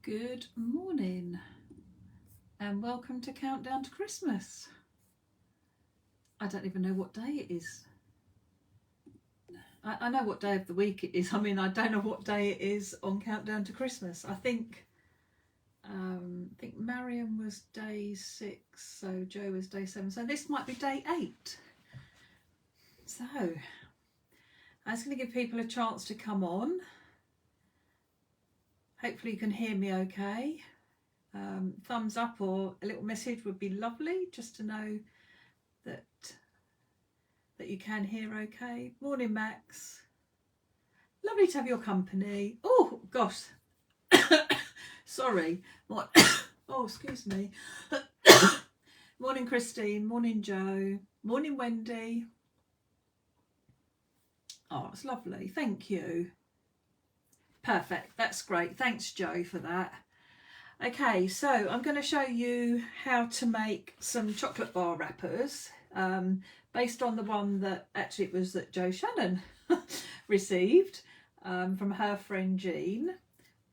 Good morning and welcome to Countdown to Christmas. I don't even know what day it is. I know what day of the week it is. I mean, I don't know what day it is on Countdown to Christmas. I think Marion was day 6, so Joe was day 7. So this might be day 8. So I was going to give people a chance to come on. Hopefully you can hear me okay. Thumbs up or a little message would be lovely, just to know that you can hear okay. Morning, Max. Lovely to have your company. Oh gosh, sorry. Oh, excuse me. Morning, Christine. Morning, Joe. Morning, Wendy. Oh, it's lovely. Thank you. Perfect. That's great. Thanks, Joe, for that. Okay, so I'm going to show you how to make some chocolate bar wrappers based on the one that actually it was that Joe Shannon received from her friend Jean.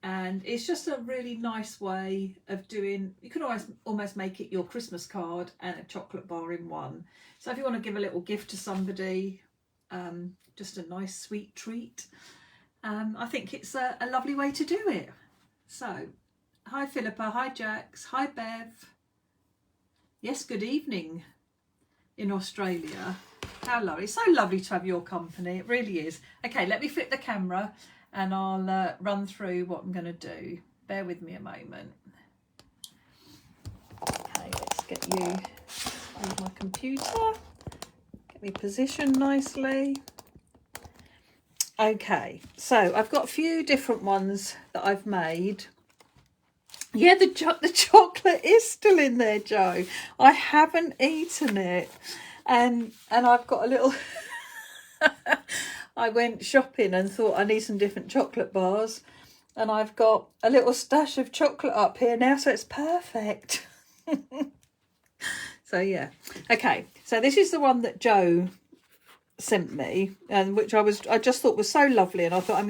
And it's just a really nice way of doing, you can almost make it your Christmas card and a chocolate bar in one. So if you want to give a little gift to somebody, just a nice sweet treat, I think it's a lovely way to do it. So hi Philippa, hi Jax, hi Bev. Yes, good evening in Australia. How lovely. It's so lovely to have your company, it really is. Okay, let me flip the camera and I'll run through what I'm going to do. Bear with me a moment. Okay, let's get you on my computer. Get me positioned nicely. Okay, so I've got a few different ones that I've made. Yeah, the chocolate is still in there, Joe. I haven't eaten it. And I've got a little... I went shopping and thought I need some different chocolate bars. And I've got a little stash of chocolate up here now, so it's perfect. So, yeah. Okay, so this is the one that Joe sent me, and which I just thought was so lovely, and I thought I'm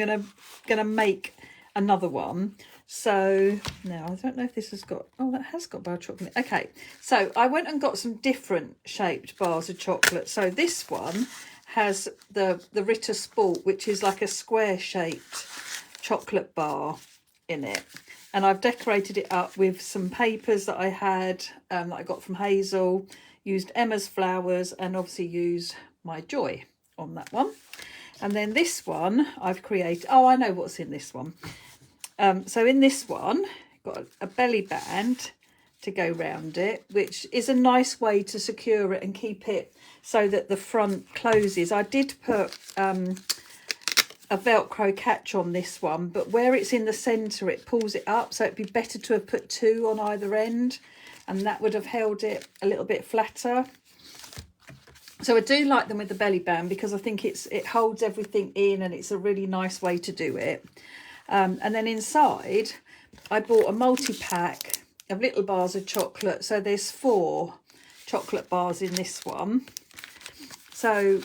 gonna make another one. So now I don't know if this has got, oh, that has got bar chocolate. Okay, so I went and got some different shaped bars of chocolate. So this one has the Ritter Sport, which is like a square shaped chocolate bar in it, and I've decorated it up with some papers that I had that I got from Hazel, used Emma's flowers, and obviously used my Joy on that one. And then this one I've created, oh, I know what's in this one. So in this one, got a belly band to go round it, which is a nice way to secure it and keep it so that the front closes. I did put a Velcro catch on this one, but where it's in the centre, it pulls it up. So it'd be better to have put 2 on either end, and that would have held it a little bit flatter. So I do like them with the belly band because I think it holds everything in, and it's a really nice way to do it. And then inside, I bought a multi-pack of little bars of chocolate. So there's 4 chocolate bars in this one. So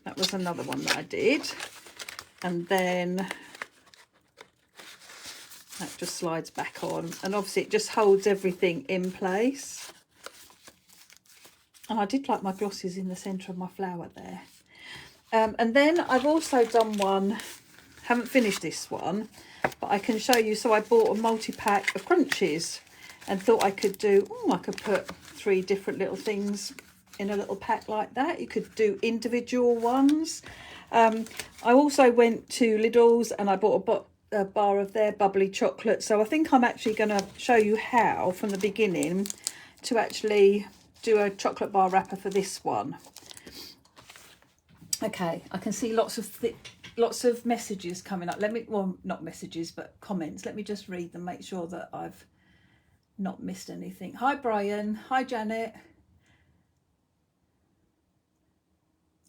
that was another one that I did. And then that just slides back on. And obviously it just holds everything in place. And I did like my glosses in the centre of my flower there. And then I've also done one, haven't finished this one, but I can show you. So I bought a multi-pack of crunchies and thought I could do, I could put 3 different little things in a little pack like that. You could do individual ones. I also went to Lidl's and I bought a bar of their bubbly chocolate. So I think I'm actually going to show you how, from the beginning, to actually do a chocolate bar wrapper for this one. Okay, I can see lots of messages coming up. Well, not messages, but comments. Let me just read them, make sure that I've not missed anything. Hi, Brian. Hi, Janet.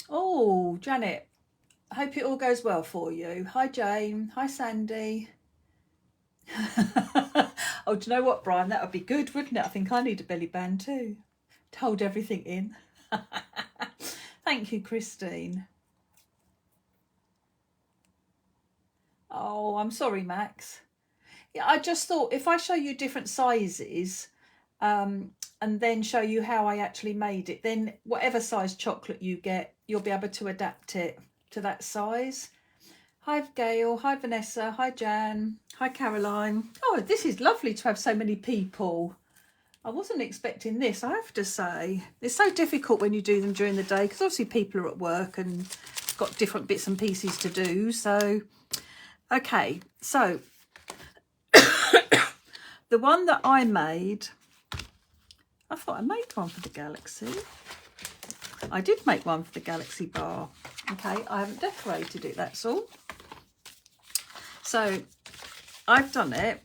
Oh, Janet, I hope it all goes well for you. Hi, Jane. Hi, Sandy. Oh, do you know what, Brian? That would be good, wouldn't it? I think I need a belly band too, to hold everything in. Thank you, Christine. Oh, I'm sorry, Max. I just thought if I show you different sizes, and then show you how I actually made it, then whatever size chocolate you get, you'll be able to adapt it to that size. Hi Gail, hi Vanessa, hi Jan, hi Caroline. Oh, this is lovely to have so many people. I wasn't expecting this, I have to say. It's so difficult when you do them during the day because obviously people are at work and got different bits and pieces to do. So, okay, so the one that I made, I thought I made one for the Galaxy. I did make one for the Galaxy bar. Okay, I haven't decorated it, that's all. So I've done it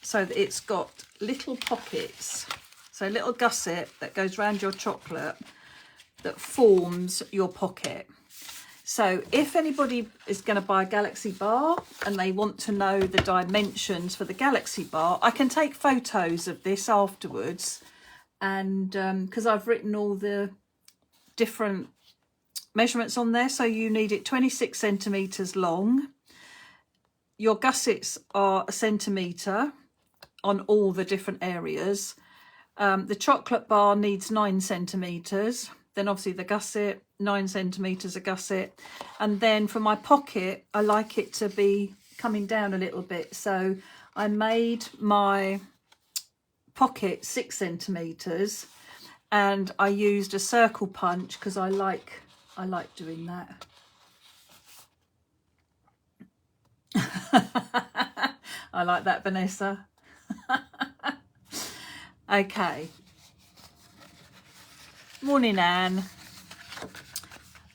so that it's got little pockets. So a little gusset that goes around your chocolate that forms your pocket. So if anybody is going to buy a Galaxy bar and they want to know the dimensions for the Galaxy bar, I can take photos of this afterwards. And because I've written all the different measurements on there. So you need it 26 centimetres long. Your gussets are 1 centimetre on all the different areas. The chocolate bar needs 9 centimetres. Then obviously the gusset, 9 centimetres a gusset. And then for my pocket, I like it to be coming down a little bit. So I made my pocket 6 centimetres and I used a circle punch because I like doing that. I like that, Vanessa. Okay. Morning, Anne.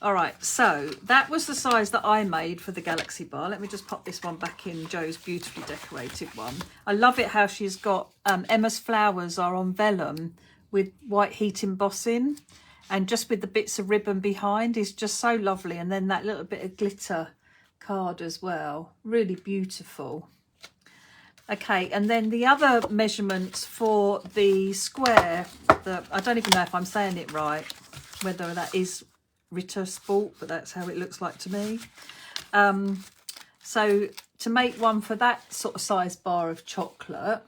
All right, so that was the size that I made for the Galaxy bar. Let me just pop this one back in Joe's beautifully decorated one. I love it how she's got Emma's flowers are on vellum with white heat embossing, and just with the bits of ribbon behind is just so lovely. And then that little bit of glitter card as well, really beautiful. Okay, and then the other measurements for the square, I don't even know if I'm saying it right, whether that is Ritter Sport, but that's how it looks like to me. So to make one for that sort of size bar of chocolate,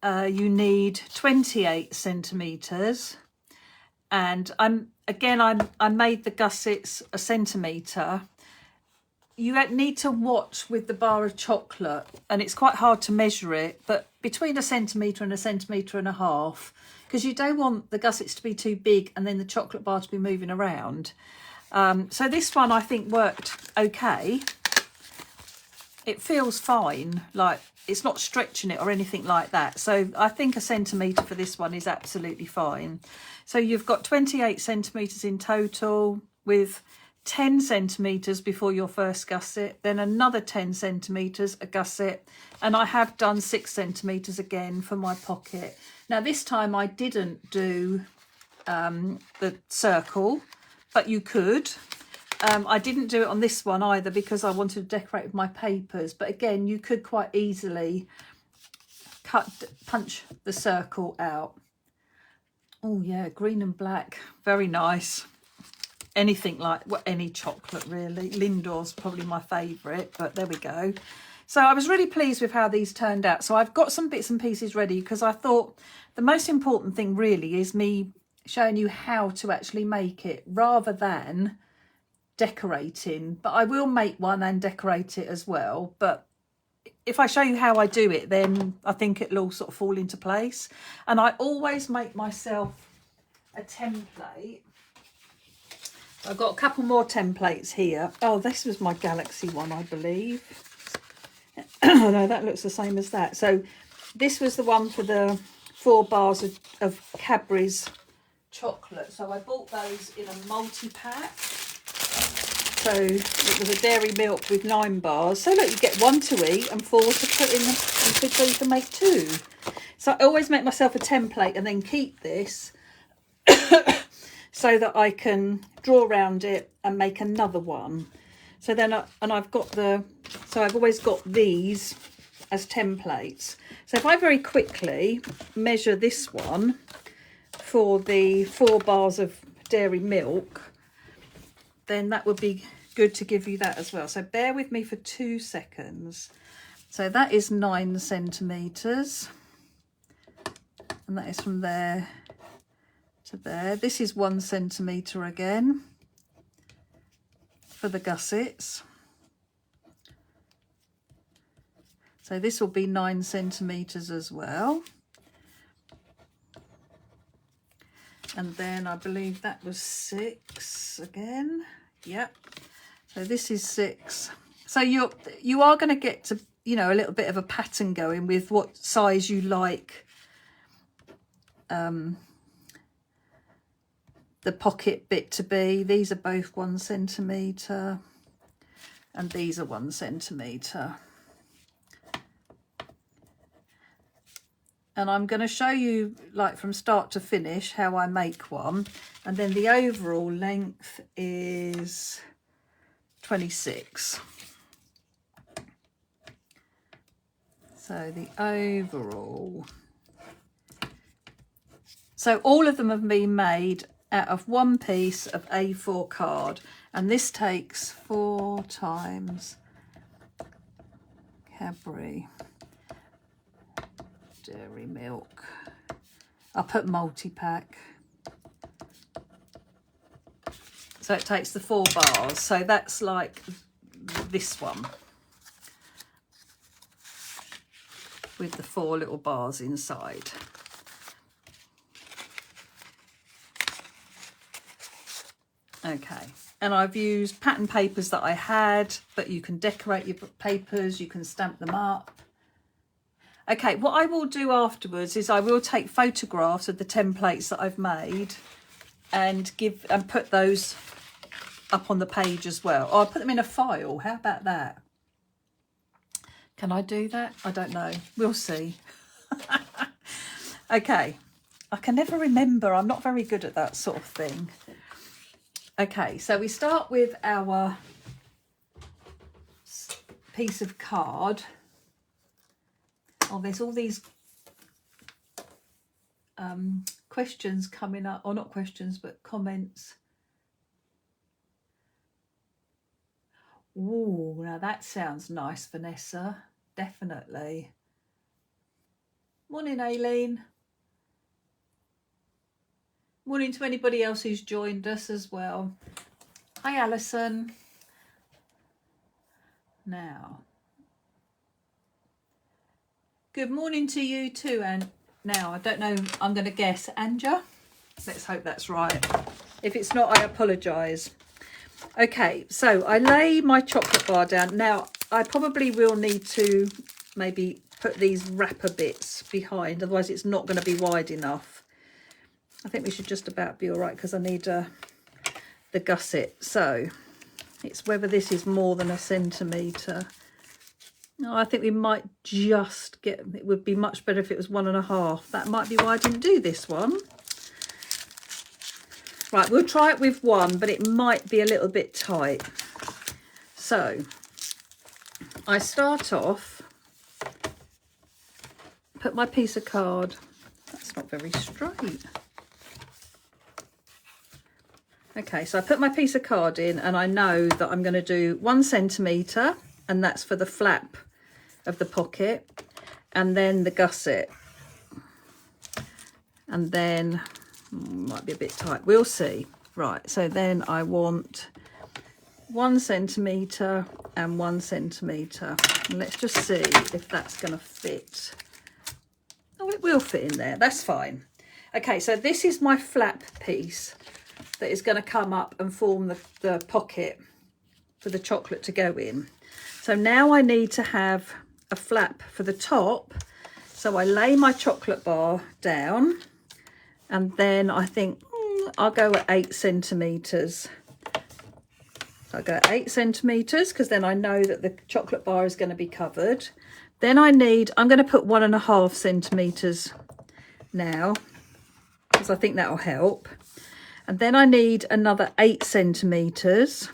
you need 28 centimetres. And I made the gussets 1 centimetre. You need to watch with the bar of chocolate, and it's quite hard to measure it, but between 1 centimetre and 1.5 centimetres, because you don't want the gussets to be too big and then the chocolate bar to be moving around. So this one I think worked okay. It feels fine, like it's not stretching it or anything like that. So I think 1 centimetre for this one is absolutely fine. So you've got 28 centimetres in total, with 10 centimetres before your first gusset, then another 10 centimetres a gusset, and I have done 6 centimetres again for my pocket. Now this time I didn't do the circle, but you could. I didn't do it on this one either because I wanted to decorate with my papers, but again you could quite easily punch the circle out. Oh yeah, green and black, very nice. Anything like, well, any chocolate really. Lindor's probably my favourite, but there we go. So I was really pleased with how these turned out. So I've got some bits and pieces ready because I thought the most important thing really is me showing you how to actually make it rather than decorating. But I will make one and decorate it as well. But if I show you how I do it, then I think it'll all sort of fall into place. And I always make myself a template. I've got a couple more templates here. Oh, this was my Galaxy one, I believe. Oh no, that looks the same as that. So this was the one for the 4 bars of Cadbury's chocolate. So I bought those in a multi-pack. So it was a dairy milk with 9 bars. So look, you get 1 to eat and 4 to put in so you can make 2. So I always make myself a template and then keep this so that I can draw around it and make another one. So then, I've always got these as templates. So if I very quickly measure this one for the 4 bars of dairy milk, then that would be good to give you that as well. So bear with me for 2 seconds. So that is 9 centimetres, and that is from there to there. This is 1 centimetre again for the gussets. So this will be 9 centimetres as well. And then I believe that was 6 again. Yep. So this is 6. So you are going to get to, you know, a little bit of a pattern going with what size you like the pocket bit to be. These are both 1 centimetre and these are 1 centimetre. And I'm going to show you, like, from start to finish how I make one. And then the overall length is 26. So the overall. So all of them have been made out of one piece of A4 card. And this takes 4 times Cadbury Dairy Milk. I'll put multi-pack. So it takes the 4 bars. So that's like this one with the 4 little bars inside. Okay, and I've used pattern papers that I had, but you can decorate your papers, you can stamp them up. Okay, what I will do afterwards is I will take photographs of the templates that I've made and put those up on the page as well. Or I'll put them in a file. How about that? Can I do that? I don't know. We'll see. Okay, I can never remember. I'm not very good at that sort of thing. Okay, so we start with our piece of card. Oh, there's all these questions coming up, or not questions, but comments. Ooh, now that sounds nice, Vanessa. Definitely. Morning, Aileen. Morning to anybody else who's joined us as well. Hi, Alison. Now, good morning to you too. And now, I don't know, I'm going to guess Anja. Let's hope that's right. If it's not, I apologise. Okay, so I lay my chocolate bar down. Now, I probably will need to maybe put these wrapper bits behind, otherwise it's not going to be wide enough. I think we should just about be all right because I need the gusset. So it's whether this is more than 1 centimetre. No, I think we might just get, it would be much better if it was 1.5. That might be why I didn't do this one. Right, we'll try it with 1, but it might be a little bit tight. So I start off, put my piece of card, that's not very straight. Okay, so I put my piece of card in and I know that I'm going to do 1 centimetre, and that's for the flap of the pocket, and then the gusset, and then might be a bit tight, we'll see. Right, so then I want 1 centimetre and 1 centimetre, and let's just see if that's going to fit. Oh, it will fit in there, that's fine. Okay, so this is my flap piece that is going to come up and form the pocket for the chocolate to go in. So now I need to have a flap for the top. So I lay my chocolate bar down, and then I think I'll go at 8 centimetres. I'll go at 8 centimetres because then I know that the chocolate bar is going to be covered. Then I'm going to put 1.5 centimetres now because I think that will help. And then I need another 8 centimetres. So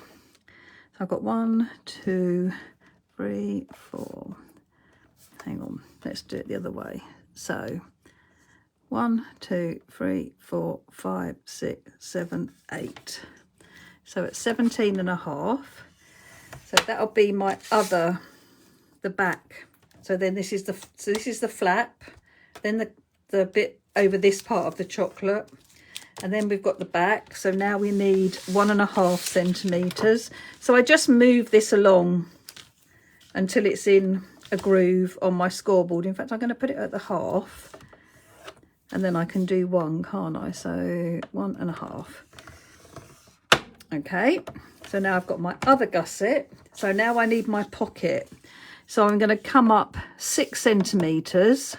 I've got 1, 2, 3, 4. Hang on, let's do it the other way. So 1, 2, 3, 4, 5, 6, 7, 8. So it's 17.5. So that'll be my the back So then this is the flap, then the bit over this part of the chocolate, and then we've got the back. So now we need 1.5 centimeters. So I just move this along until it's in a groove on my scoreboard. In fact, I'm going to put it at the half, and then I can do 1, can't I? So 1.5. Okay, so now I've got my other gusset. So now I need my pocket. So I'm going to come up 6 centimeters.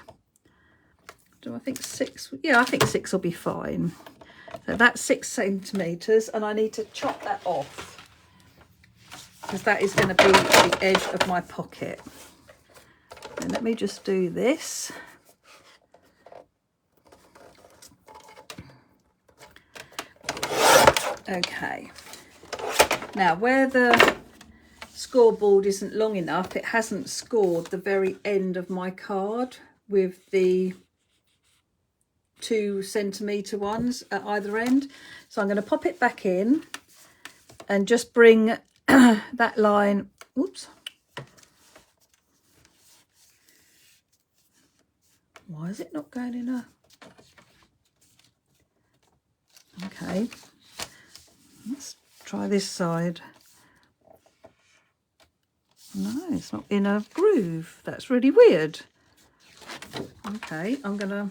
Do I think 6? Yeah, I think 6 will be fine. So that's 6 centimeters, and I need to chop that off because that is going to be the edge of my pocket. And let me just do this. Okay. Now, where the scoreboard isn't long enough, it hasn't scored the very end of my card with the 2 centimeter ones at either end. So I'm going to pop it back in and just bring that line. Oops. Why is it not going in a... Okay. Let's try this side. No, it's not in a groove. That's really weird. Okay, I'm gonna...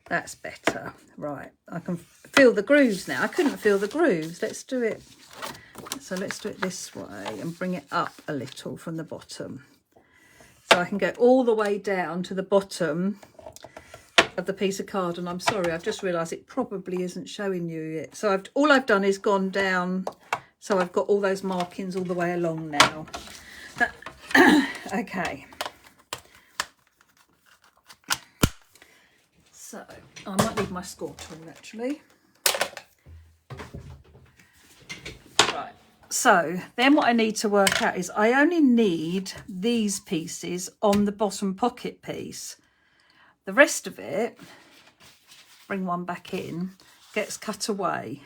That's better. Right, I can feel the grooves now. I couldn't feel the grooves. Let's do it. So let's do it this way and bring it up a little from the bottom. So I can go all the way down to the bottom of the piece of card. And I'm sorry, I've just realised it probably isn't showing you yet. So all I've done is gone down. So I've got all those markings all the way along now. Okay. So I might need my score tool actually. Right. So then what I need to work out is I only need these pieces on the bottom pocket piece. The rest of it, bring one back in, gets cut away.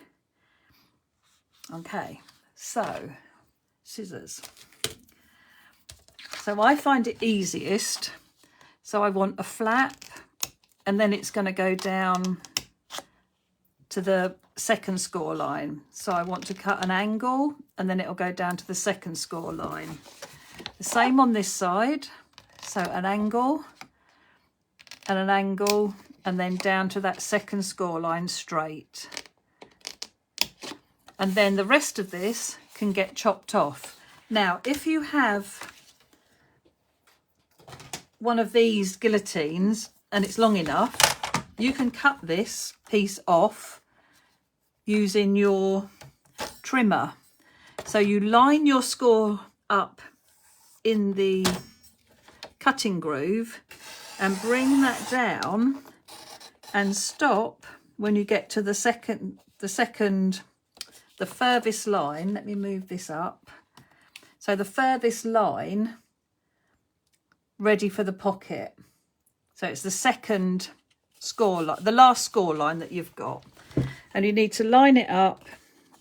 Okay, so scissors. So I find it easiest. So I want a flap, and then it's going to go down to the second score line. So I want to cut an angle, and then it'll go down to the second score line. The same on this side. So an angle and an angle, and then down to that second score line straight. And then the rest of this can get chopped off. Now, if you have one of these guillotines and it's long enough, you can cut this piece off using your trimmer. So you line your score up in the cutting groove and bring that down and stop when you get to the furthest line. Let me move this up. So the furthest line ready for the pocket. So it's the second score line, the last score line that you've got. And you need to line it up.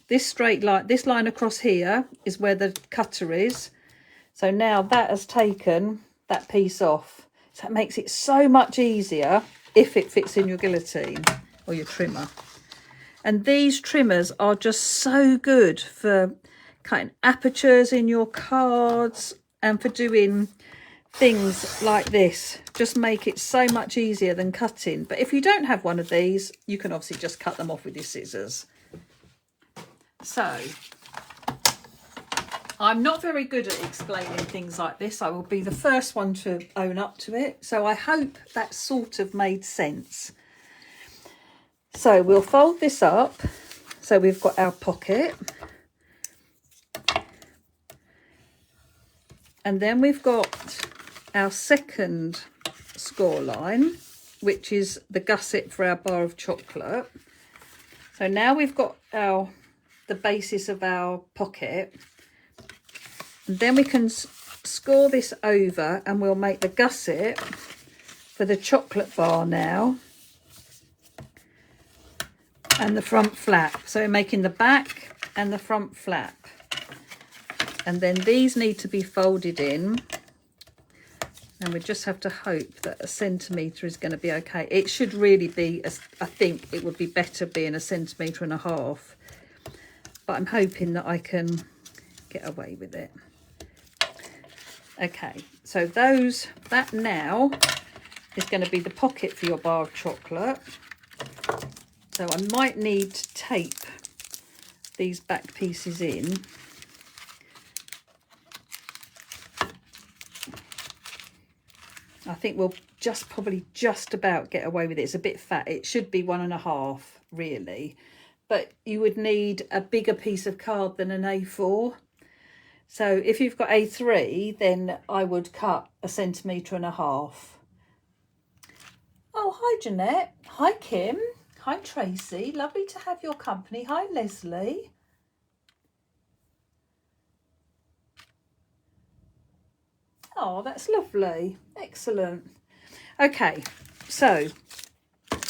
This straight line, this line across here is where the cutter is. So now that has taken that piece off. So it makes it so much easier if it fits in your guillotine or your trimmer. And these trimmers are just so good for cutting apertures in your cards and for doing things like this. Just make it so much easier than cutting. But if you don't have one of these, you can obviously just cut them off with your scissors. So I'm not very good at explaining things like this. I will be the first one to own up to it. So I hope that sort of made sense. So we'll fold this up. So we've got our pocket. And then we've got our second score line, which is the gusset for our bar of chocolate. So now we've got the basis of our pocket. And then we can score this over and we'll make the gusset for the chocolate bar now. And the front flap. So we're making the back and the front flap. And then these need to be folded in. And we just have to hope that 1 centimetre is going to be okay. It should really be, I think it would be better being 1.5 centimetres. But I'm hoping that I can get away with it. Okay, so that now is going to be the pocket for your bar of chocolate. So I might need to tape these back pieces in. I think we'll probably just about get away with it. It's a bit fat. It should be 1.5 really, but you would need a bigger piece of card than an A4. So if you've got A3, then I would cut 1.5 centimetres. Oh, hi Jeanette. Hi Kim. Hi Tracy. Lovely to have your company. Hi Leslie. Oh, that's lovely. Excellent. Okay, so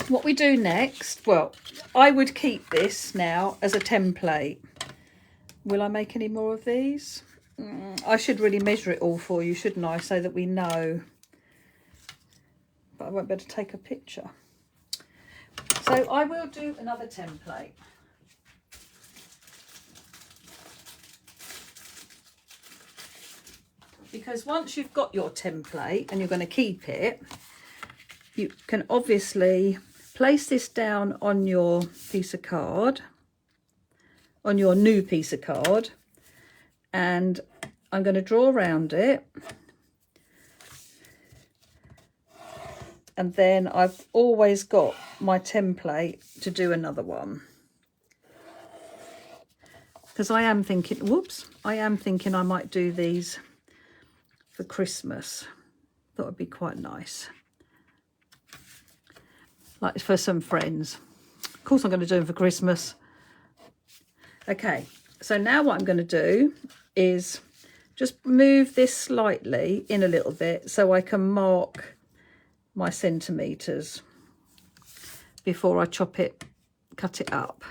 what we do next, well, I would keep this now as a template. Will I make any more of these? I should really measure it all for you, shouldn't I, so that we know. But I won't be able to take a picture. So I will do another template. Because once you've got your template and you're going to keep it, you can obviously place this down on your piece of card, on your new piece of card, and I'm going to draw around it. And then I've always got my template to do another one. Because I am thinking, I might do these for Christmas. That would be quite nice, like for some friends. Of course I'm going to do them for Christmas. Okay, so now what I'm going to do is just move this slightly in a little bit so I can mark my centimetres before I cut it up.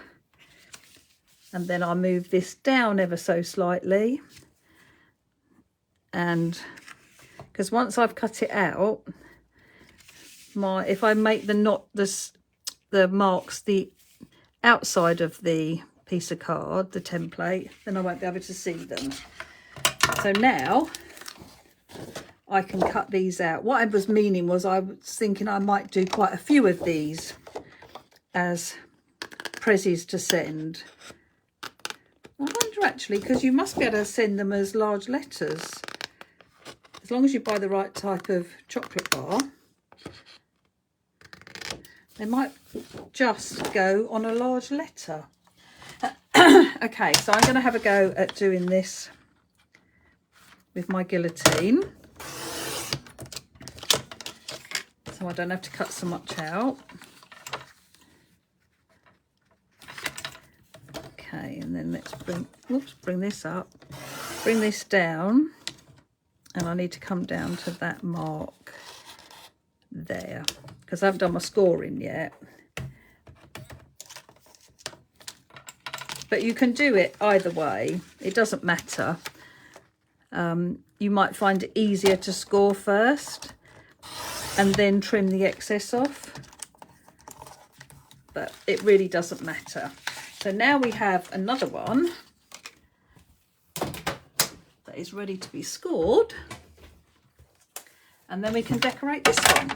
And then I'll move this down ever so slightly. And because once I've cut it out, if I make the marks the outside of the piece of card, the template, then I won't be able to see them. So now I can cut these out. What I was meaning was I was thinking I might do quite a few of these as prezzies to send. I wonder actually, because you must be able to send them as large letters. As long as you buy the right type of chocolate bar, they might just go on a large letter. Okay, so I'm going to have a go at doing this with my guillotine, so I don't have to cut so much out. Okay, and then let's bring this up, bring this down. And I need to come down to that mark there, because I haven't done my scoring yet. But you can do it either way. It doesn't matter. You might find it easier to score first and then trim the excess off. But it really doesn't matter. So now we have another one that is ready to be scored, and then we can decorate this one.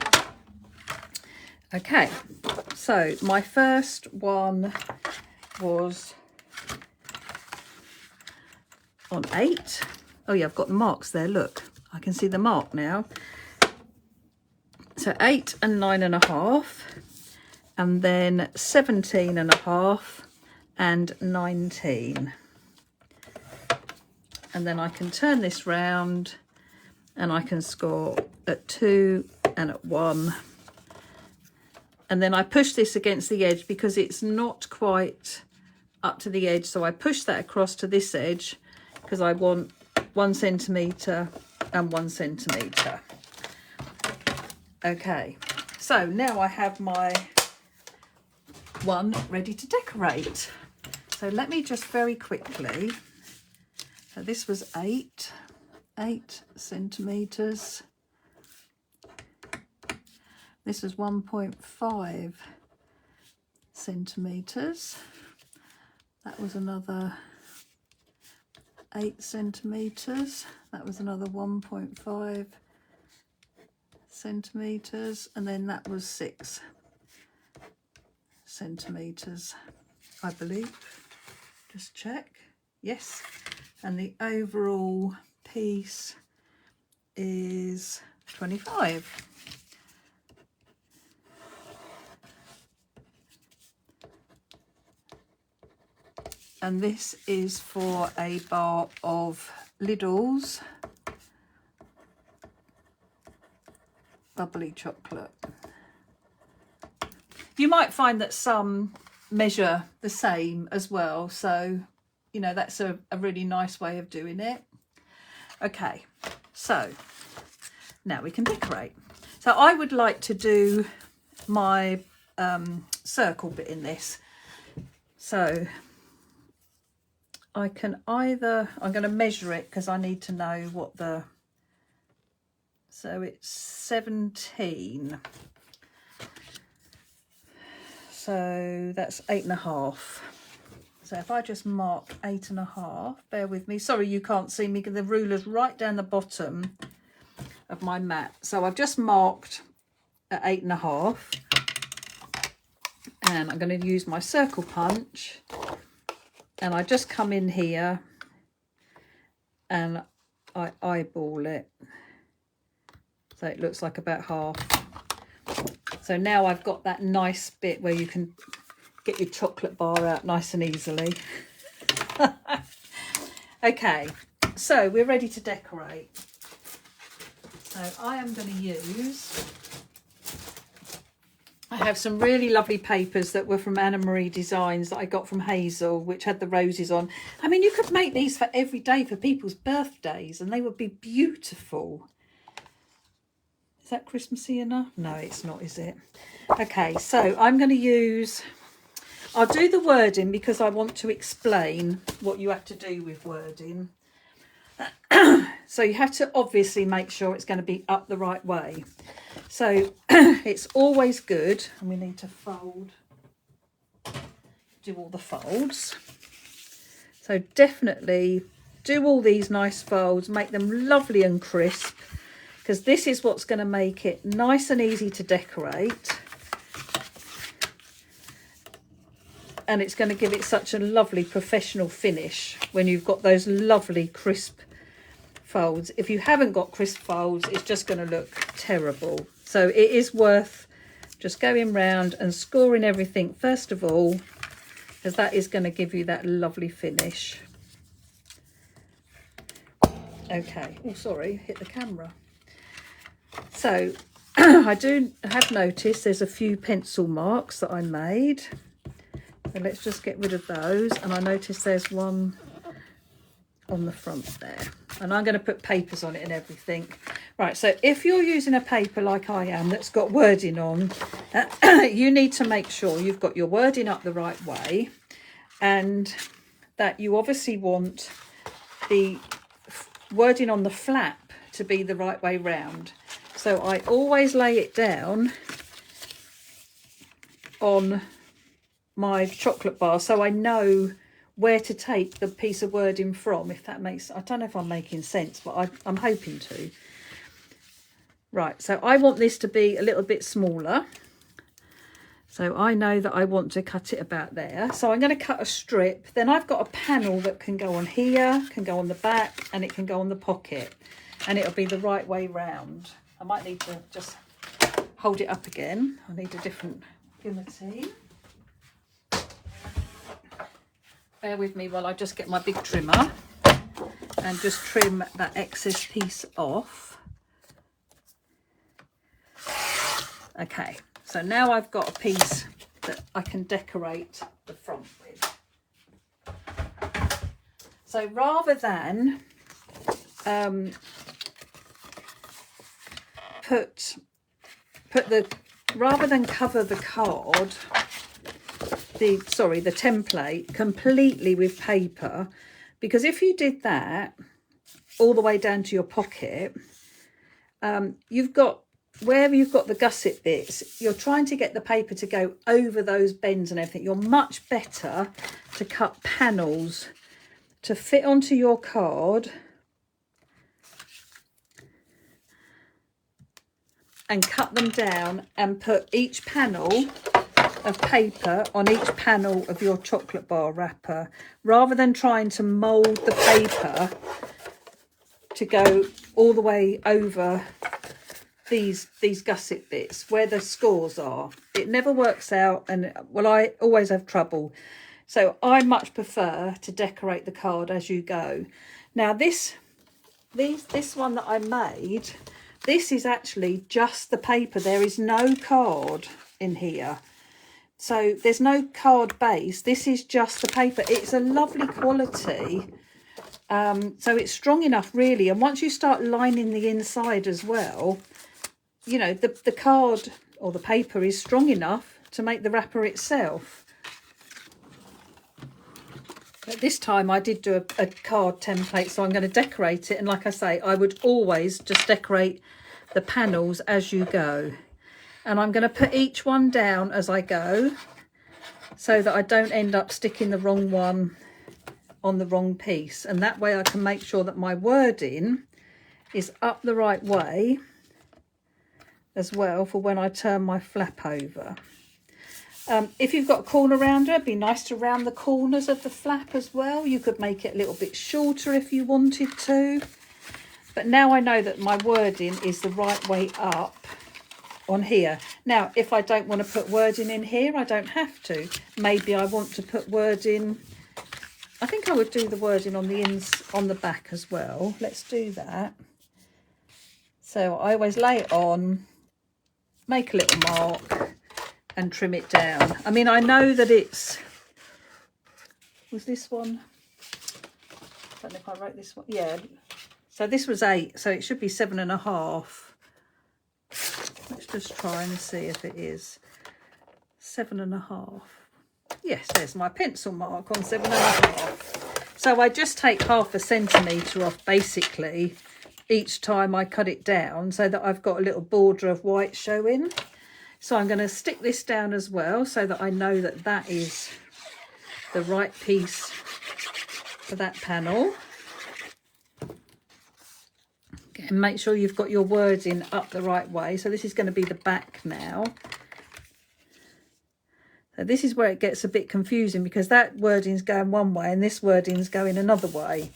Okay, so my first one was on 8. Oh yeah, I've got the marks there, look, I can see the mark now. So 8 and 9.5, and then 17.5 and 19. And then I can turn this round and I can score at 2 and at 1. And then I push this against the edge because it's not quite up to the edge. So I push that across to this edge because I want 1 centimetre and 1 centimetre. Okay, so now I have my one ready to decorate. So let me just very quickly So this was 8 centimetres. This is 1.5 centimetres. That was another 8 centimetres. That was another 1.5 centimetres. And then that was 6 centimetres, I believe. Just check. Yes. And the overall piece is 25. And this is for a bar of Lidl's bubbly chocolate. You might find that some measure the same as well, so you know that's a really nice way of doing it. Okay, so now we can decorate. So I would like to do my circle bit in this. So I can either, I'm going to measure it because I need to know what the, so it's 17. So that's 8.5. So if I just mark 8.5, bear with me. Sorry you can't see me because the ruler's right down the bottom of my mat. So I've just marked at 8.5. And I'm going to use my circle punch. And I just come in here and I eyeball it. So it looks like about half. So now I've got that nice bit where you can get your chocolate bar out nice and easily. Okay, so we're ready to decorate. So I am going to use, I have some really lovely papers that were from Anna Marie Designs that I got from Hazel, which had the roses on. I mean, you could make these for every day for people's birthdays and they would be beautiful. Is that Christmassy enough? No, it's not, is it? Okay, so I'm going to use, I'll do the wording because I want to explain what you have to do with wording. So you have to obviously make sure it's going to be up the right way. So it's always good, and we need to fold, do all the folds. So definitely do all these nice folds, make them lovely and crisp, because this is what's going to make it nice and easy to decorate. And it's going to give it such a lovely professional finish when you've got those lovely crisp folds. If you haven't got crisp folds, it's just going to look terrible. So it is worth just going round and scoring everything first of all, because that is going to give you that lovely finish. Okay, oh sorry, hit the camera. So I do have noticed there's a few pencil marks that I made. So let's just get rid of those. And I noticed there's one on the front there. And I'm going to put papers on it and everything. Right, so if you're using a paper like I am that's got wording on, you need to make sure you've got your wording up the right way. And that you obviously want the wording on the flap to be the right way round. So I always lay it down on my chocolate bar so I know where to take the piece of wording from, if that makes, I don't know if I'm making sense, but I'm hoping to. Right, so I want this to be a little bit smaller. So I know that I want to cut it about there. So I'm going to cut a strip. Then I've got a panel that can go on here, can go on the back, and it can go on the pocket. And it'll be the right way round. I might need to just hold it up again. I need a different guillotine. Bear with me while I just get my big trimmer and just trim that excess piece off. Okay, so now I've got a piece that I can decorate the front with. So rather than rather than cover the card, the template completely with paper, because if you did that all the way down to your pocket, you've got, wherever you've got the gusset bits, you're trying to get the paper to go over those bends and everything. You're much better to cut panels to fit onto your card and cut them down and put each panel of paper on each panel of your chocolate bar wrapper, rather than trying to mould the paper to go all the way over these gusset bits where the scores are. It never works out, and well, I always have trouble. So I much prefer to decorate the card as you go. Now this one that I made, this is actually just the paper. There is no card in here. So there's no card base. This is just the paper. It's a lovely quality. So it's strong enough really. And once you start lining the inside as well, you know, the card or the paper is strong enough to make the wrapper itself. But this time I did do a card template, so I'm going to decorate it. And like I say, I would always just decorate the panels as you go. And I'm going to put each one down as I go, so that I don't end up sticking the wrong one on the wrong piece. And that way I can make sure that my wording is up the right way as well for when I turn my flap over. If you've got a corner rounder, it'd be nice to round the corners of the flap as well. You could make it a little bit shorter if you wanted to. But now I know that my wording is the right way up on here. Now, if I don't want to put wording in here, I don't have to. Maybe I want to put wording. I think I would do the wording on the back as well. Let's do that. So I always lay it on, make a little mark, and trim it down. I mean, I know that it's, was this one, I don't know if I wrote this one, yeah, so this was 8, so it should be 7.5. Let's just try and see if it is 7.5. Yes, there's my pencil mark on 7.5. So I just take 0.5 centimetre off basically each time I cut it down, so that I've got a little border of white showing. So I'm going to stick this down as well, so that I know that that is the right piece for that panel. And make sure you've got your wording up the right way. So this is going to be the back now. So this is where it gets a bit confusing, because that wording's going one way and this wording's going another way.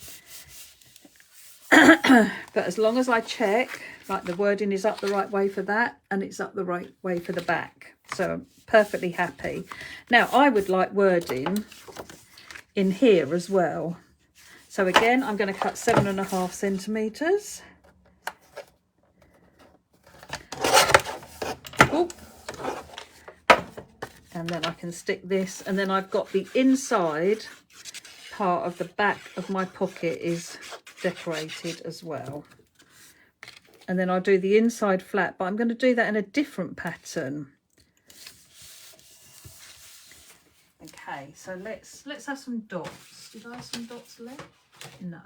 But as long as I check, like, the wording is up the right way for that and it's up the right way for the back, so I'm perfectly happy. Now I would like wording in here as well. So again, I'm going to cut 7.5 centimetres. Oh. And then I can stick this, and then I've got the inside part of the back of my pocket is decorated as well. And then I'll do the inside flap, but I'm going to do that in a different pattern. Okay, so let's have some dots. Did I have some dots left? No.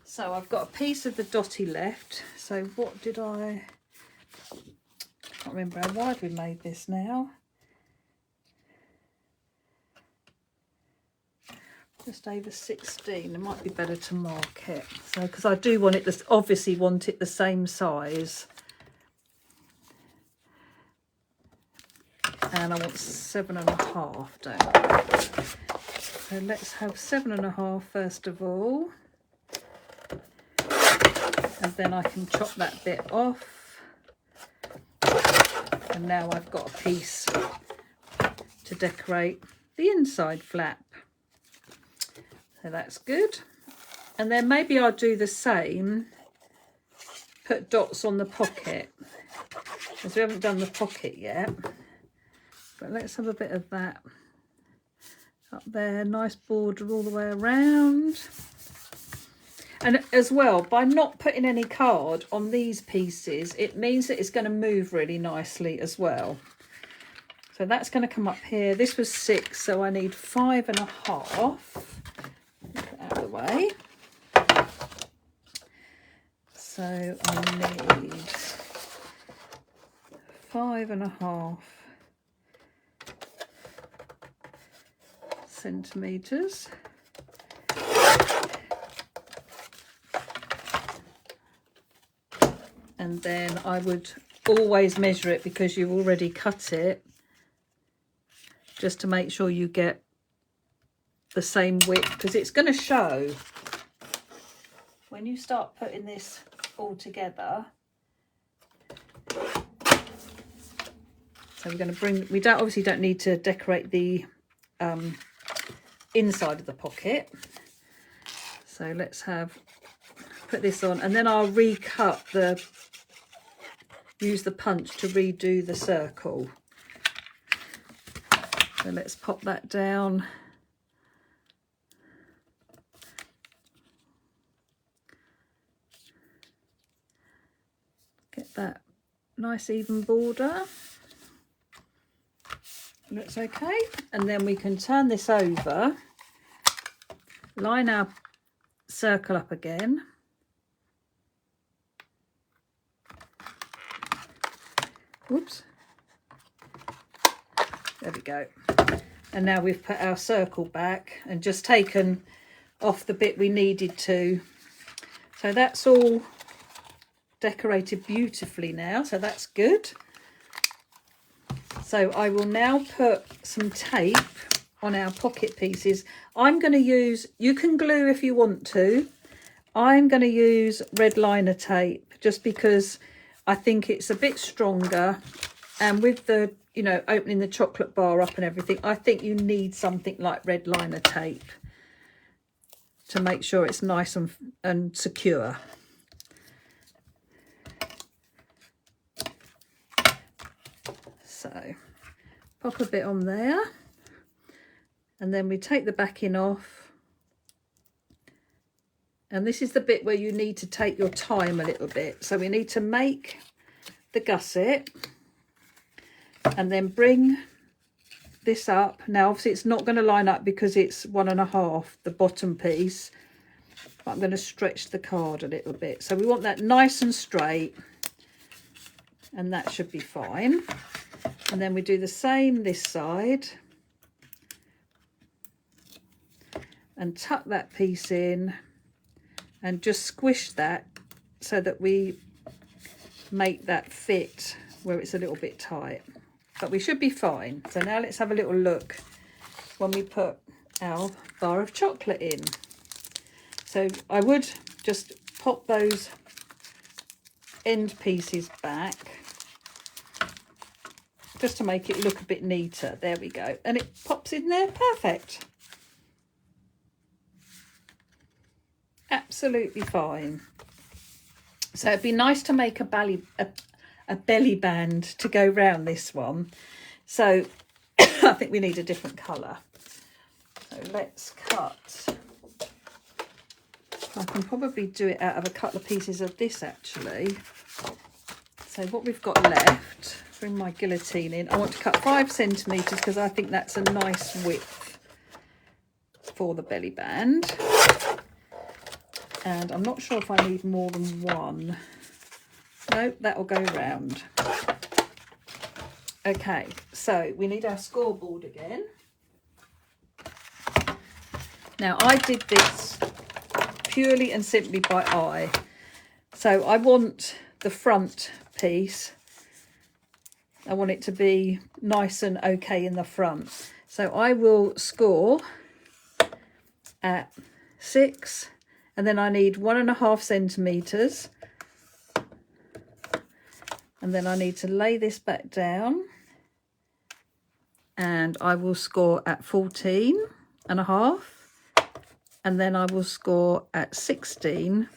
So I've got a piece of the dotty left. So what did I can't remember how wide we made this now. Just over 16. It might be better to mark it. So, because I do want it, this obviously want it the same size. And I want 7.5, don't I? So let's have 7.5 first of all. And then I can chop that bit off. And now I've got a piece to decorate the inside flap. So that's good. And then maybe I'll do the same, put dots on the pocket, because we haven't done the pocket yet. But let's have a bit of that up there, nice border all the way around. And as well, by not putting any card on these pieces, it means that it's going to move really nicely as well. So that's going to come up here. This was 6, so I need 5.5. Get that out of the way. So I need 5.5 centimetres. And then I would always measure it, because you've already cut it, just to make sure you get the same width, because it's going to show when you start putting this all together. So we're going to bring, we don't obviously don't need to decorate the inside of the pocket. So let's put this on, and then I'll recut use the punch to redo the circle. So let's pop that down. Get that nice even border. Looks okay. And then we can turn this over, line our circle up again. Whoops. There we go. And now we've put our circle back and just taken off the bit we needed to. So that's all decorated beautifully now, so that's good. So I will now put some tape on our pocket pieces. I'm going to use, you can glue if you want to. I'm going to use red liner tape just because I think it's a bit stronger, and with the, you know, opening the chocolate bar up and everything, I think you need something like red liner tape to make sure it's nice and secure. So pop a bit on there, and then we take the backing off. And this is the bit where you need to take your time a little bit. So we need to make the gusset and then bring this up. Now, obviously, it's not going to line up because it's 1.5, the bottom piece. But I'm going to stretch the card a little bit. So we want that nice and straight. And that should be fine. And then we do the same this side. And tuck that piece in. And just squish that so that we make that fit where it's a little bit tight. But we should be fine. So now let's have a little look when we put our bar of chocolate in. So I would just pop those end pieces back just to make it look a bit neater. There we go. And it pops in there perfect. Absolutely fine. So it'd be nice to make a belly band to go round this one. So I think we need a different colour. So let's cut. I can probably do it out of a couple of pieces of this actually. So what we've got left, bring my guillotine in. I want to cut 5 centimetres because I think that's a nice width for the belly band. And I'm not sure if I need more than one. No, that'll go round. Okay, so we need our scoreboard again. Now, I did this purely and simply by eye. So I want the front piece, I want it to be nice and okay in the front. So I will score at 6. And then I need 1.5 centimetres. And then I need to lay this back down. And I will score at 14.5. And then I will score at 16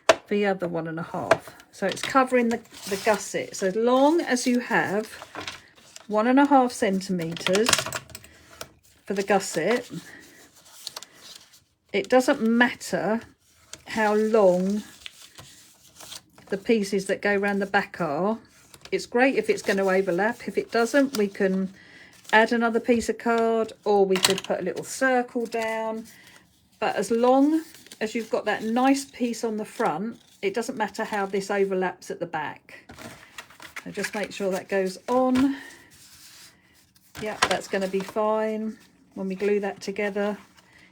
for the other 1.5. So it's covering the gusset. So as long as you have 1.5 centimetres for the gusset, it doesn't matter how long the pieces that go around the back are. It's great if it's going to overlap. If it doesn't, we can add another piece of card, or we could put a little circle down. But as long as you've got that nice piece on the front, it doesn't matter how this overlaps at the back. So just make sure that goes on. Yeah, that's going to be fine when we glue that together.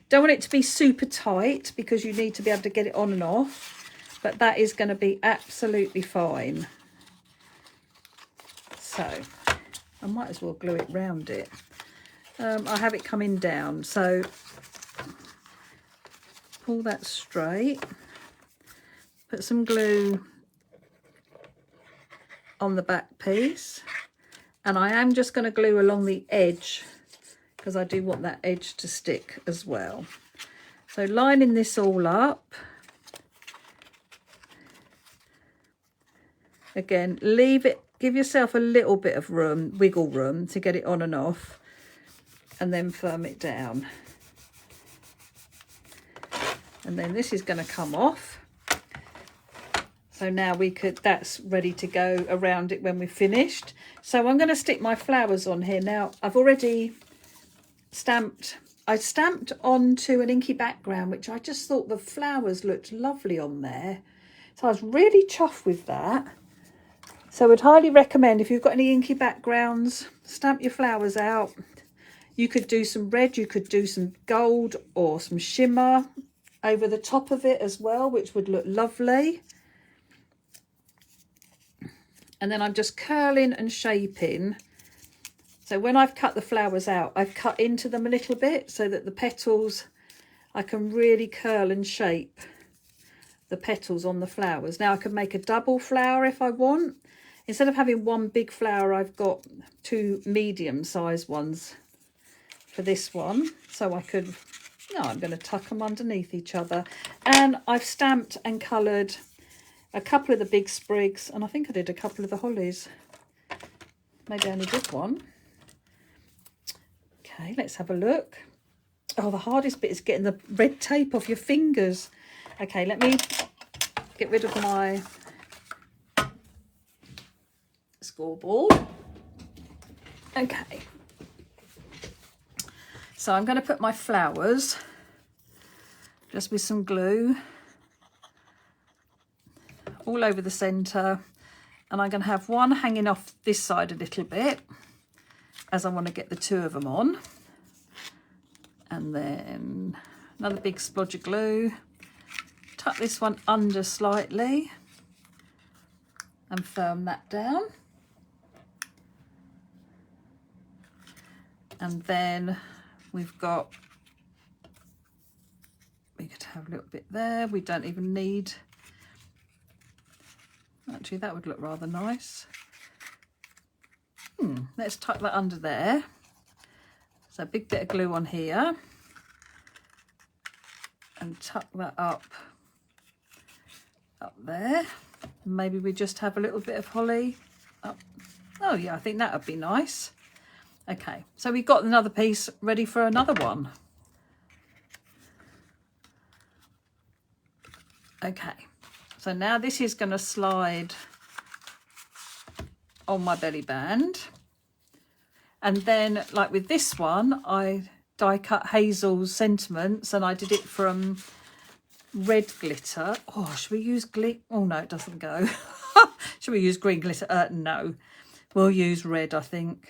Don't want it to be super tight because you need to be able to get it on and off, but that is going to be absolutely fine. So I might as well glue it round it. I have it coming down, so pull that straight, put some glue on the back piece, and I am just going to glue along the edge because I do want that edge to stick as well. So lining this all up. Again, leave it, give yourself a little bit of room, wiggle room to get it on and off, and then firm it down. And then this is going to come off. So now that's ready to go around it when we've finished. So I'm going to stick my flowers on here. Now I've already I stamped onto an inky background, which I just thought the flowers looked lovely on there. So I was really chuffed with that. So I would highly recommend, if you've got any inky backgrounds, stamp your flowers out. You could do some red, you could do some gold or some shimmer over the top of it as well, which would look lovely. And then I'm just curling and shaping. So when I've cut the flowers out, I've cut into them a little bit so that the petals, I can really curl and shape the petals on the flowers. Now I could make a double flower if I want. Instead of having one big flower, I've got two medium-sized ones for this one. So I could, no, I'm going to tuck them underneath each other. And I've stamped and coloured a couple of the big sprigs, and I think I did a couple of the hollies. Maybe I only did one. Okay, let's have a look. Oh, the hardest bit is getting the red tape off your fingers. Okay, let me get rid of my scoreboard. Okay. So I'm going to put my flowers just with some glue all over the centre, and I'm going to have one hanging off this side a little bit as I want to get the two of them on, and then another big splodge of glue, tuck this one under slightly and firm that down, and then we could have a little bit there. We don't even need, actually that would look rather nice. Let's tuck that under there. So a big bit of glue on here, and tuck that up there. Maybe we just have a little bit of holly up. Oh yeah, I think that would be nice. Okay, so we've got another piece ready for another one. Okay, so now this is going to slide on my belly band, and then like with this one, I die cut Hazel's Sentiments, and I did it from red glitter. Oh, should we use oh no, it doesn't go. Should we use green glitter? No, we'll use red, I think.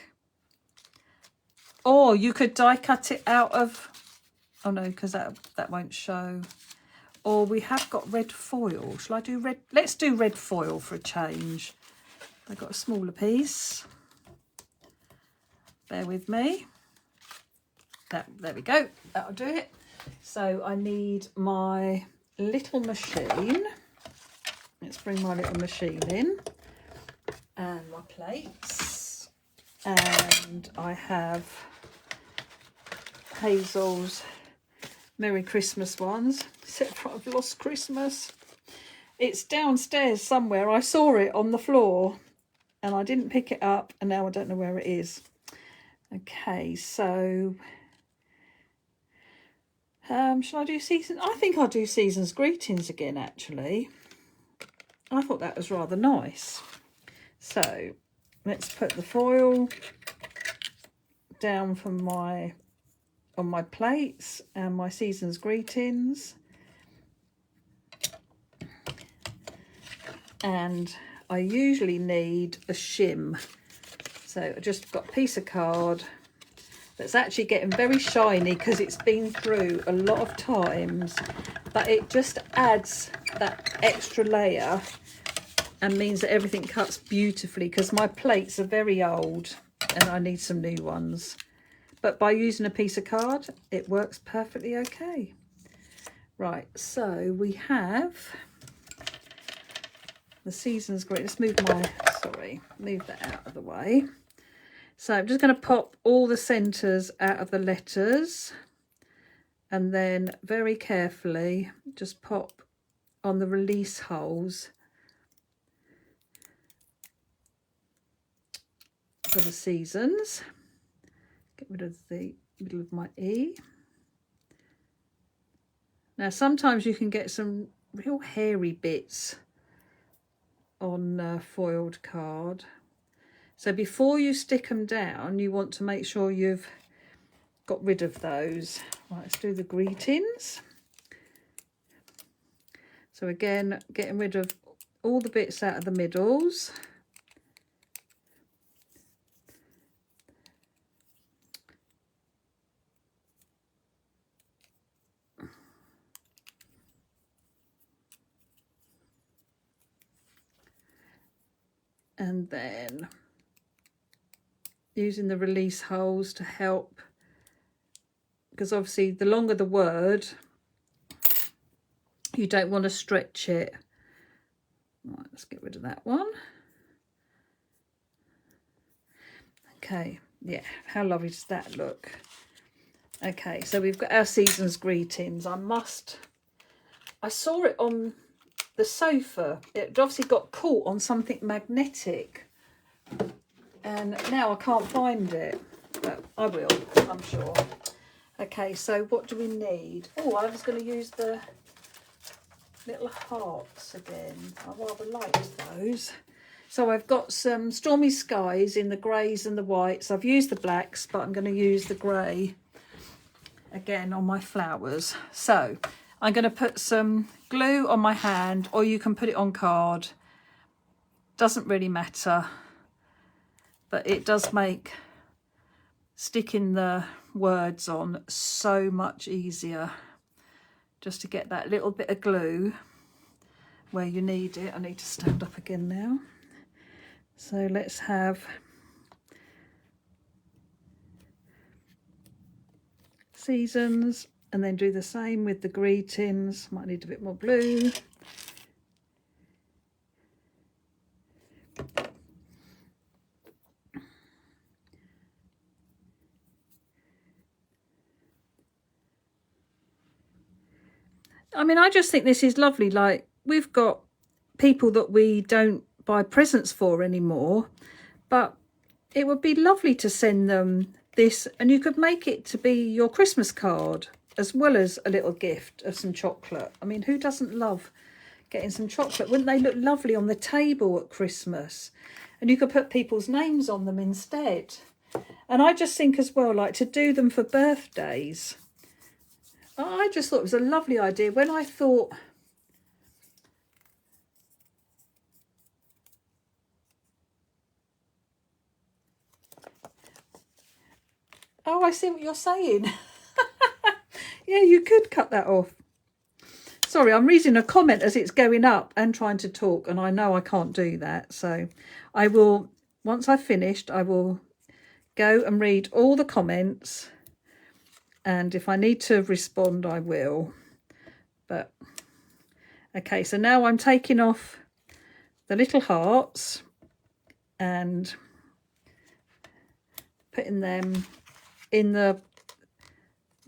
Or you could die cut it out of, oh no, because that won't show. Or we have got red foil. Shall I do red? Let's do red foil for a change. I've got a smaller piece. Bear with me. There we go. That'll do it. So I need my little machine. Let's bring my little machine in. And my plates. And I have Hazel's Merry Christmas ones, except for I've lost Christmas. It's downstairs somewhere. I saw it on the floor and I didn't pick it up, and now I don't know where it is. Okay, so shall I do season? I think I'll do Season's Greetings again, actually. I thought that was rather nice. So let's put the foil down from on my plates and my season's greetings. And I usually need a shim. So I just got a piece of card that's actually getting very shiny because it's been through a lot of times, but it just adds that extra layer and means that everything cuts beautifully, because my plates are very old and I need some new ones. But by using a piece of card, it works perfectly okay. Right, so we have the season's great. Let's move move that out of the way. So I'm just going to pop all the centres out of the letters, and then very carefully just pop on the release holes for the seasons. Get rid of the middle of my E. Now sometimes you can get some real hairy bits on foiled card. So before you stick them down, you want to make sure you've got rid of those. Right, let's do the greetings. So again, getting rid of all the bits out of the middles. And then using the release holes to help, because obviously the longer the word, you don't want to stretch it. Right, let's get rid of that one. Okay, yeah, how lovely does that look? Okay, so we've got our season's greetings. I saw it on the sofa. It obviously got caught on something magnetic, and now I can't find it, but I will, I'm sure. Okay, so what do we need? Oh, I was going to use the little hearts again. I rather liked those. So I've got some stormy skies in the greys and the whites. I've used the blacks, but I'm going to use the grey again on my flowers. So I'm going to put some glue on my hand, or you can put it on card. Doesn't really matter, but it does make sticking the words on so much easier, just to get that little bit of glue where you need it. I need to stand up again now. So let's have seasons, and then do the same with the greetings. Might need a bit more blue. I mean, I just think this is lovely. Like, we've got people that we don't buy presents for anymore, but it would be lovely to send them this, and you could make it to be your Christmas card as well as a little gift of some chocolate. I mean, who doesn't love getting some chocolate? Wouldn't they look lovely on the table at Christmas? And you could put people's names on them instead. And I just think as well, like, to do them for birthdays. I just thought it was a lovely idea when I thought, oh, I see what you're saying. Yeah, you could cut that off. Sorry, I'm reading a comment as it's going up and trying to talk, and I know I can't do that. So I will, once I've finished, I will go and read all the comments, and if I need to respond, I will. But okay, so now I'm taking off the little hearts and putting them in the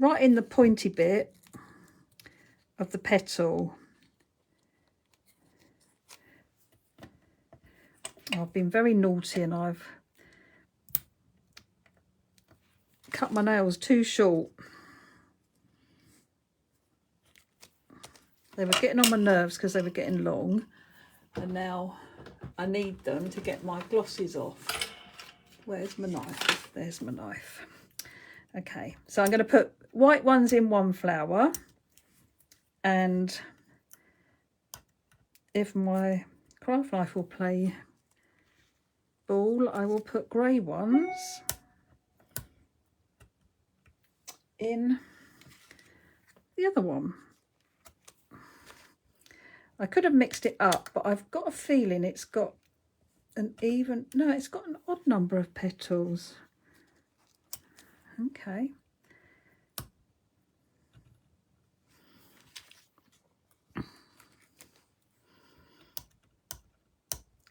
right in the pointy bit of the petal. I've been very naughty and I've cut my nails too short. They were getting on my nerves because they were getting long, and now I need them to get my glosses off. Where's my knife? There's my knife. Okay, so I'm going to put white ones in one flower, and if my craft knife will play ball, I will put grey ones in the other one. I could have mixed it up, but I've got a feeling it's got it's got an odd number of petals. Okay.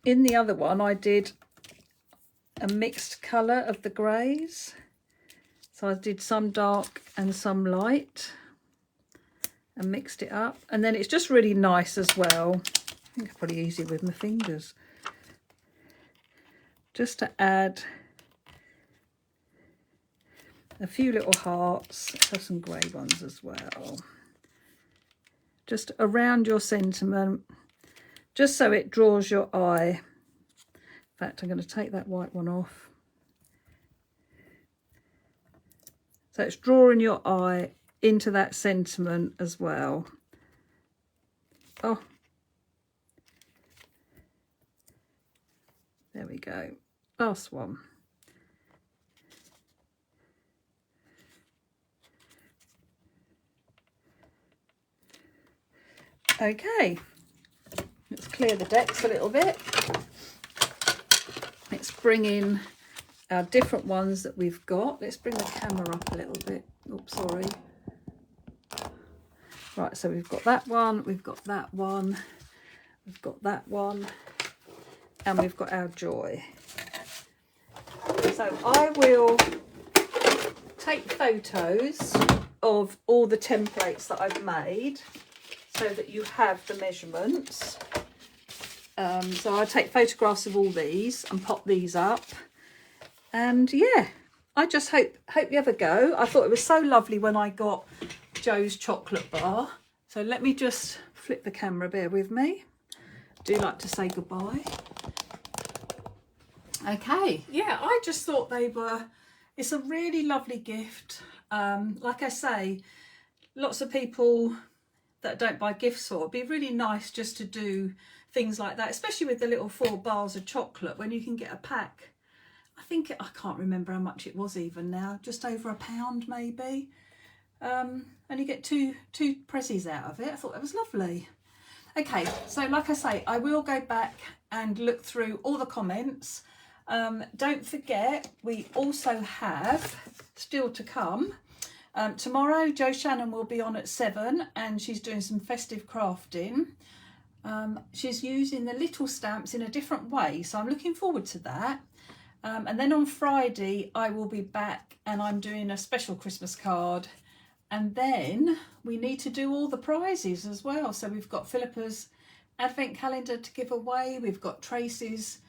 In the other one, I did a mixed colour of the greys. So I did some dark and some light and mixed it up. And then it's just really nice as well. I think I'm pretty easy with my fingers. Just to add a few little hearts. Let's have some grey ones as well. Just around your sentiment, just so it draws your eye. In fact, I'm going to take that white one off. So it's drawing your eye into that sentiment as well. Oh, there we go. Last one. Okay, let's clear the decks a little bit. Let's bring in our different ones that we've got. Let's bring the camera up a little bit. Oops, sorry. Right, so we've got that one, we've got that one, we've got that one, and we've got our joy. So I will take photos of all the templates that I've made so that you have the measurements. So I'll take photographs of all these and pop these up. And yeah, I just hope you have a go. I thought it was so lovely when I got Joe's chocolate bar. So let me just flip the camera, bear with me. I do like to say goodbye. Okay, yeah, I just thought it's a really lovely gift. Like I say, lots of people that don't buy gifts for, it'd be really nice just to do things like that, especially with the little 4 bars of chocolate when you can get a pack. I can't remember how much it was even now, just over £1 maybe. And you get two prezzies out of it. I thought that was lovely. Okay, so like I say, I will go back and look through all the comments. Don't forget, we also have, still to come, tomorrow Jo Shannon will be on at 7 and she's doing some festive crafting. She's using the little stamps in a different way, so I'm looking forward to that. And then on Friday I will be back and I'm doing a special Christmas card, and then we need to do all the prizes as well. So we've got Philippa's advent calendar to give away, we've got Tracy's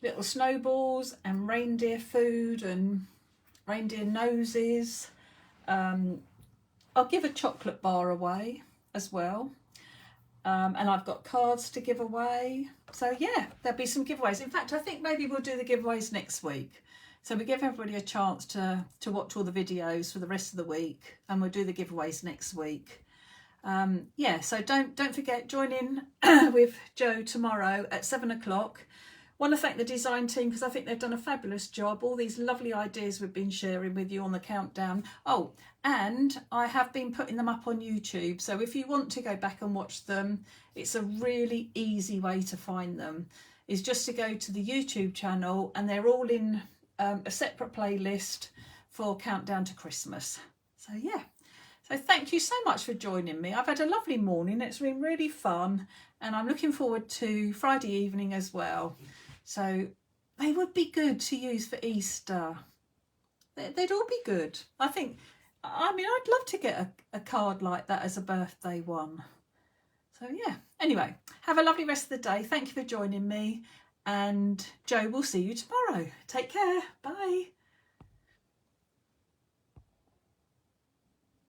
little snowballs and reindeer food and reindeer noses. I'll give a chocolate bar away as well. And I've got cards to give away. So yeah, there'll be some giveaways. In fact, I think maybe we'll do the giveaways next week. So we give everybody a chance to watch all the videos for the rest of the week, and we'll do the giveaways next week. Yeah, so don't forget, join in with Jo tomorrow at 7 o'clock. Want to thank the design team because I think they've done a fabulous job. All these lovely ideas we've been sharing with you on the countdown. Oh, and I have been putting them up on YouTube. So if you want to go back and watch them, it's a really easy way to find them. Is just to go to the YouTube channel, and they're all in a separate playlist for Countdown to Christmas. So yeah. So thank you so much for joining me. I've had a lovely morning. It's been really fun, and I'm looking forward to Friday evening as well. So they would be good to use for Easter. They'd all be good. I mean, I'd love to get a card like that as a birthday one. So yeah, anyway, have a lovely rest of the day. Thank you for joining me, and Jo will see you tomorrow. Take care. Bye.